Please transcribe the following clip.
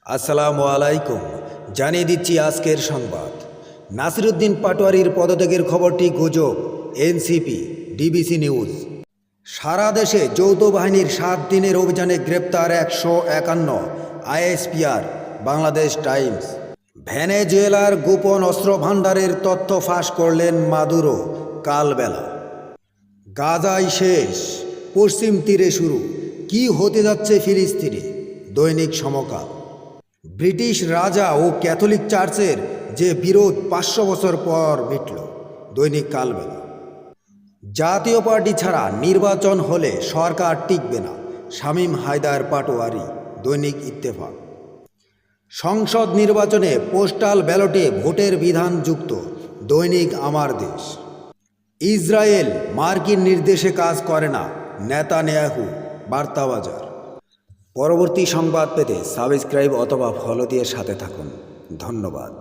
আসসালামু আলাইকুম। জানিয়ে দিচ্ছি আজকের সংবাদ। নাসিরুদ্দিন পাটোয়ারির পদত্যাগের খবরটি গুজব, এনসিপি, ডিবিসি নিউজ। সারা দেশে যৌথ বাহিনীর 7 দিনের অভিযানে গ্রেপ্তার 151 আইএসপিআর। বাংলাদেশ টাইমস। ভেনেজুয়েলার গোপন অস্ত্র ভাণ্ডারের তথ্য ফাঁস করলেন মাদুরো কালবেলা। গাজায় শেষ, পশ্চিম তীরে শুরু, কি হতে যাচ্ছে ফিলিস্তিনে? দৈনিক সমকাল। ব্রিটিশ রাজা ও ক্যাথলিক চার্চের যে বিরোধ 500 বছর পর মিটল। দৈনিক কালবেলা। জাতীয় পার্টি ছাড়া নির্বাচন হলে সরকার টিকবে না, শামীম হায়দার পাটোয়ারি। দৈনিক ইত্তেফাক। সংসদ নির্বাচনে পোস্টাল ব্যালটে ভোটের বিধান যুক্ত। দৈনিক আমার দেশ। ইসরায়েল মার্কিন নির্দেশে কাজ করে না, নেতানিয়াহু। বার্তাবাজার। পরবর্তী সংবাদ পেতে সাবস্ক্রাইব অথবা ফলো দিয়ে সাথে থাকুন। ধন্যবাদ।